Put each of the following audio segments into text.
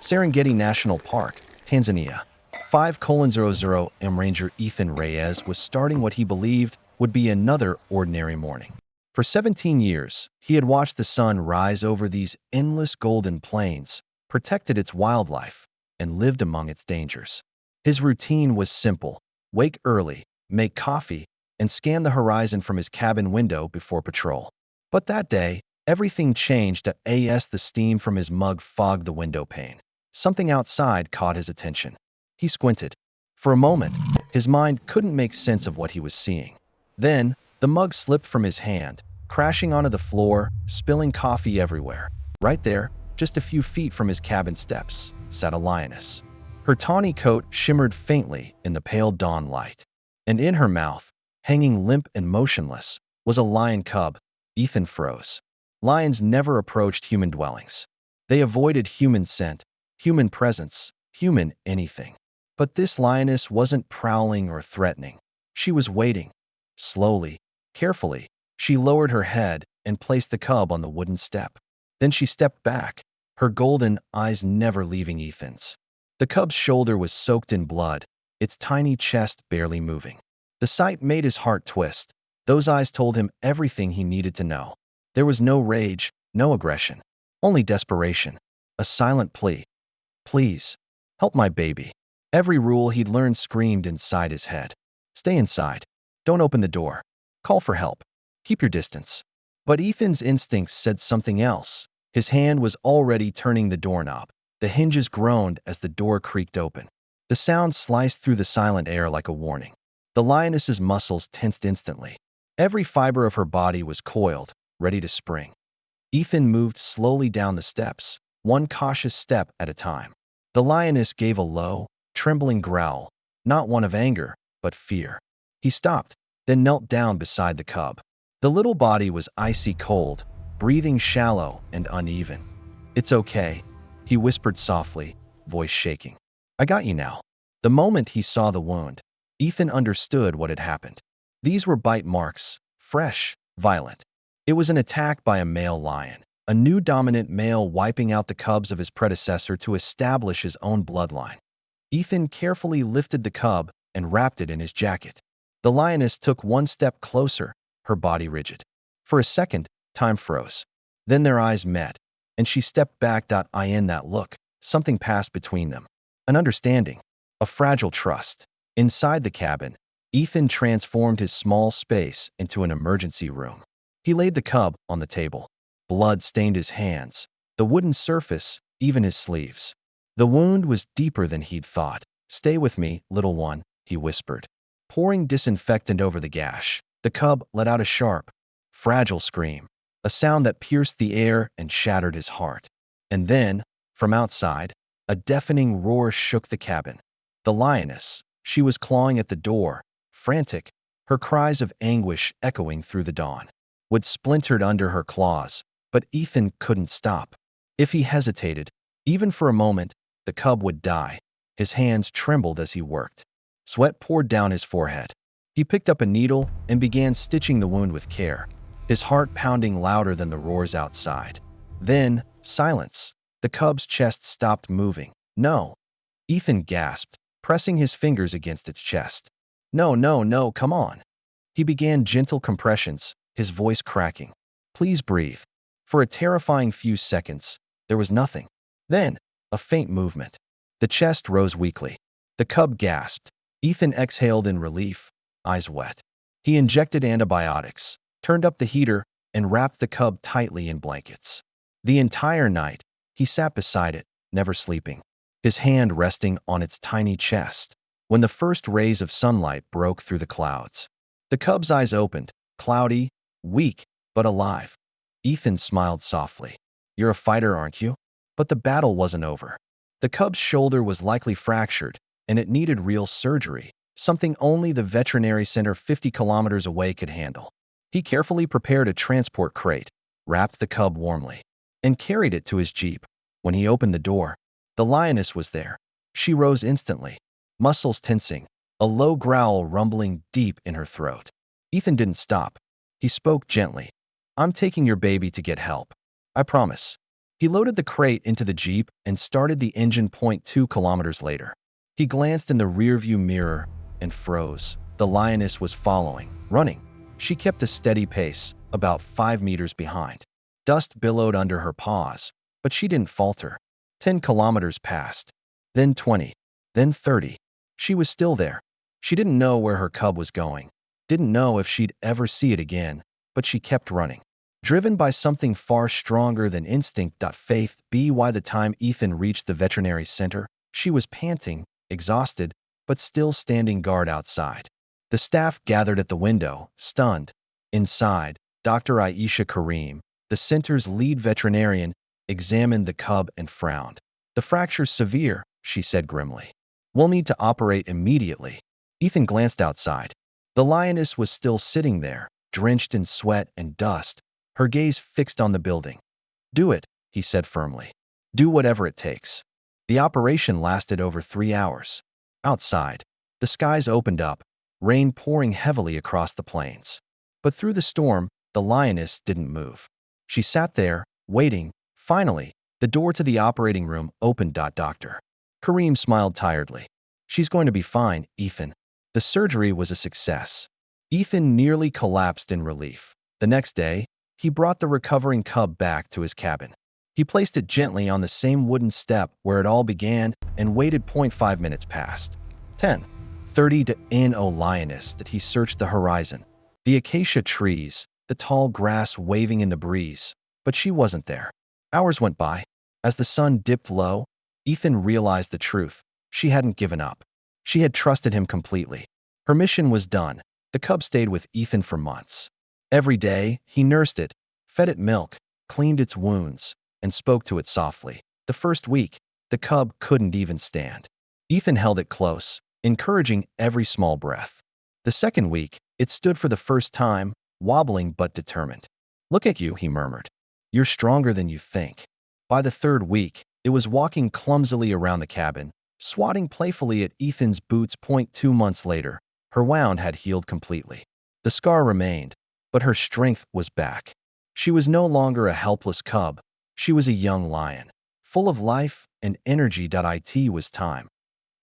Serengeti National Park, Tanzania. 5:00 Ranger Ethan Reyes was starting what he believed would be another ordinary morning. For 17 years, he had watched the sun rise over these endless golden plains, protected its wildlife, and lived among its dangers. His routine was simple: wake early, make coffee, and scan the horizon from his cabin window before patrol. But that day, everything changed as the steam from his mug fogged the window pane. Something outside caught his attention. He squinted. For a moment, his mind couldn't make sense of what he was seeing. Then, the mug slipped from his hand, crashing onto the floor, spilling coffee everywhere. Right there, just a few feet from his cabin steps, sat a lioness. Her tawny coat shimmered faintly in the pale dawn light, and in her mouth, hanging limp and motionless, was a lion cub. Ethan froze. Lions never approached human dwellings. They avoided human scent, human presence, human anything. But this lioness wasn't prowling or threatening. She was waiting. Slowly, carefully, she lowered her head and placed the cub on the wooden step. Then she stepped back, her golden eyes never leaving Ethan's. The cub's shoulder was soaked in blood, its tiny chest barely moving. The sight made his heart twist. Those eyes told him everything he needed to know. There was no rage, no aggression, only desperation, a silent plea. Please, help my baby. Every rule he'd learned screamed inside his head. Stay inside. Don't open the door. Call for help. Keep your distance. But Ethan's instincts said something else. His hand was already turning the doorknob. The hinges groaned as the door creaked open. The sound sliced through the silent air like a warning. The lioness's muscles tensed instantly. Every fiber of her body was coiled, ready to spring. Ethan moved slowly down the steps, one cautious step at a time. The lioness gave a low, trembling growl, not one of anger, but fear. He stopped, then knelt down beside the cub. The little body was icy cold, breathing shallow and uneven. It's okay, he whispered softly, voice shaking. I got you now. The moment he saw the wound, Ethan understood what had happened. These were bite marks, fresh, violent. It was an attack by a male lion, a new dominant male wiping out the cubs of his predecessor to establish his own bloodline. Ethan carefully lifted the cub and wrapped it in his jacket. The lioness took one step closer, her body rigid. For a second, time froze. Then their eyes met, and she stepped back. In that look, something passed between them. An understanding, a fragile trust. Inside the cabin, Ethan transformed his small space into an emergency room. He laid the cub on the table. Blood stained his hands, the wooden surface, even his sleeves. The wound was deeper than he'd thought. Stay with me, little one, he whispered. Pouring disinfectant over the gash, the cub let out a sharp, fragile scream, a sound that pierced the air and shattered his heart. And then, from outside, a deafening roar shook the cabin. The lioness, she was clawing at the door, frantic, her cries of anguish echoing through the dawn. Wood splintered under her claws, but Ethan couldn't stop. If he hesitated, even for a moment, the cub would die. His hands trembled as he worked. Sweat poured down his forehead. He picked up a needle and began stitching the wound with care, his heart pounding louder than the roars outside. Then, silence. The cub's chest stopped moving. No. Ethan gasped, pressing his fingers against its chest. No, no, no, come on. He began gentle compressions, his voice cracking. Please breathe. For a terrifying few seconds, there was nothing. Then, a faint movement. The chest rose weakly. The cub gasped. Ethan exhaled in relief, eyes wet. He injected antibiotics, turned up the heater, and wrapped the cub tightly in blankets. The entire night, he sat beside it, never sleeping, his hand resting on its tiny chest. When the first rays of sunlight broke through the clouds, the cub's eyes opened, cloudy, weak, but alive. Ethan smiled softly. You're a fighter, aren't you? But the battle wasn't over. The cub's shoulder was likely fractured, and it needed real surgery, something only the veterinary center 50 kilometers away could handle. He carefully prepared a transport crate, wrapped the cub warmly, and carried it to his jeep. When he opened the door, the lioness was there. She rose instantly, muscles tensing, a low growl rumbling deep in her throat. Ethan didn't stop. He spoke gently. I'm taking your baby to get help. I promise. He loaded the crate into the Jeep and started the engine. 2 kilometers later, he glanced in the rearview mirror and froze. The lioness was following, running. She kept a steady pace, about 5 meters behind. Dust billowed under her paws, but she didn't falter. 10 kilometers passed, then 20, then 30. She was still there. She didn't know where her cub was going, didn't know if she'd ever see it again, but she kept running, driven by something far stronger than instinct. Faith. By the time Ethan reached the veterinary center, she was panting, exhausted, but still standing guard outside. The staff gathered at the window, stunned. Inside, Dr. Aisha Karim, the center's lead veterinarian, examined the cub and frowned. "The fracture's severe," she said grimly. "We'll need to operate immediately." Ethan glanced outside. The lioness was still sitting there, drenched in sweat and dust, her gaze fixed on the building. "Do it," he said firmly. "Do whatever it takes." The operation lasted over 3 hours. Outside, the skies opened up, rain pouring heavily across the plains. But through the storm, the lioness didn't move. She sat there, waiting. Finally, the door to the operating room opened. Dr. Karim smiled tiredly. "She's going to be fine, Ethan." The surgery was a success. Ethan nearly collapsed in relief. The next day, he brought the recovering cub back to his cabin. He placed it gently on the same wooden step where it all began and waited. 5 minutes passed. 10:30 to no lioness that he searched the horizon, the acacia trees, the tall grass waving in the breeze, but she wasn't there. Hours went by. As the sun dipped low, Ethan realized the truth. She hadn't given up. She had trusted him completely. Her mission was done. The cub stayed with Ethan for months. Every day, he nursed it, fed it milk, cleaned its wounds, and spoke to it softly. The first week, the cub couldn't even stand. Ethan held it close, encouraging every small breath. The second week, it stood for the first time, wobbling but determined. "Look at you," he murmured. "You're stronger than you think." By the third week, it was walking clumsily around the cabin, swatting playfully at Ethan's boots. 2 months later, her wound had healed completely. The scar remained, but her strength was back. She was no longer a helpless cub. She was a young lion, full of life and energy. It was time.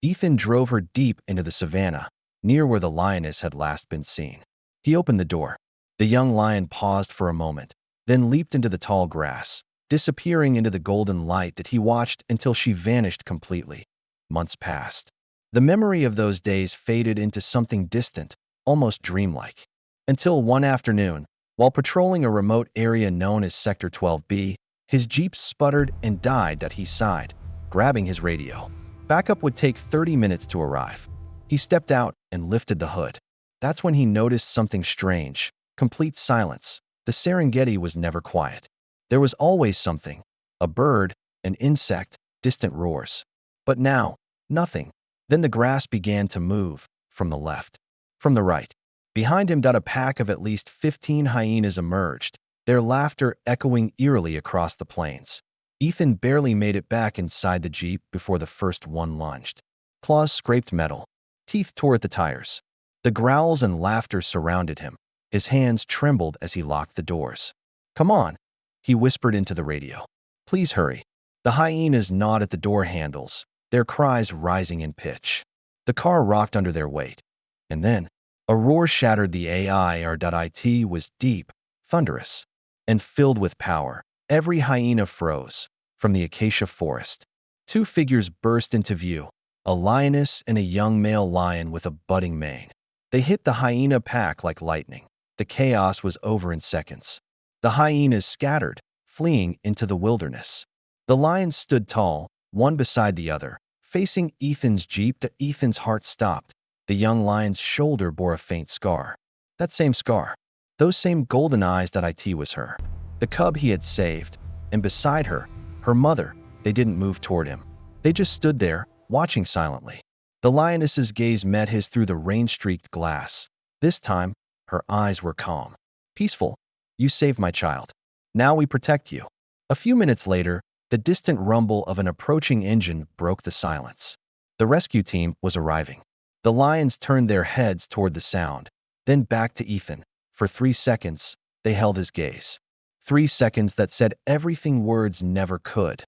Ethan drove her deep into the savannah, near where the lioness had last been seen. He opened the door. The young lion paused for a moment, then leaped into the tall grass, disappearing into the golden light that he watched until she vanished completely. Months passed. The memory of those days faded into something distant, almost dreamlike. Until one afternoon, while patrolling a remote area known as Sector 12B, his Jeep sputtered and died. He sighed, grabbing his radio. Backup would take 30 minutes to arrive. He stepped out and lifted the hood. That's when he noticed something strange. Complete silence. The Serengeti was never quiet. There was always something. A bird, an insect, distant roars. But now, nothing. Then the grass began to move, from the left, from the right. Behind him, a pack of at least 15 hyenas emerged, their laughter echoing eerily across the plains. Ethan barely made it back inside the Jeep before the first one lunged. Claws scraped metal. Teeth tore at the tires. The growls and laughter surrounded him. His hands trembled as he locked the doors. "Come on," he whispered into the radio. "Please hurry." The hyenas gnawed at the door handles, their cries rising in pitch. The car rocked under their weight. And then, a roar shattered the air. It was deep, thunderous, and filled with power. Every hyena froze. From the acacia forest, 2 figures burst into view, a lioness and a young male lion with a budding mane. They hit the hyena pack like lightning. The chaos was over in seconds. The hyenas scattered, fleeing into the wilderness. The lions stood tall, one beside the other, facing Ethan's Jeep. Ethan's heart stopped. The young lion's shoulder bore a faint scar. That same scar. Those same golden eyes. It was her. The cub he had saved. And beside her, her mother. They didn't move toward him. They just stood there, watching silently. The lioness's gaze met his through the rain-streaked glass. This time, her eyes were calm. "Peaceful. You saved my child. Now we protect you." A few minutes later, the distant rumble of an approaching engine broke the silence. The rescue team was arriving. The lions turned their heads toward the sound, then back to Ethan. For 3 seconds, they held his gaze. 3 seconds that said everything words never could.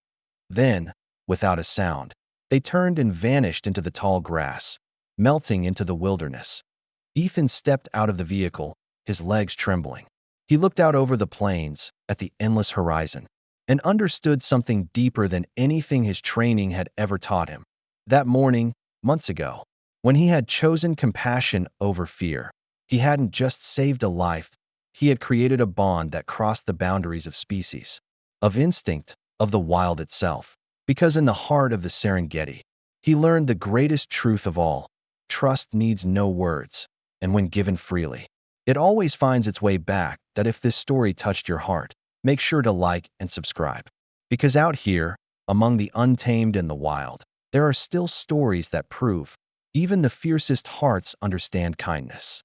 Then, without a sound, they turned and vanished into the tall grass, melting into the wilderness. Ethan stepped out of the vehicle, his legs trembling. He looked out over the plains, at the endless horizon, and understood something deeper than anything his training had ever taught him. That morning, months ago, when he had chosen compassion over fear, he hadn't just saved a life, he had created a bond that crossed the boundaries of species, of instinct, of the wild itself. Because in the heart of the Serengeti, he learned the greatest truth of all: trust needs no words, and when given freely, it always finds its way back. That if this story touched your heart, make sure to like and subscribe. Because out here, among the untamed and the wild, there are still stories that prove even the fiercest hearts understand kindness.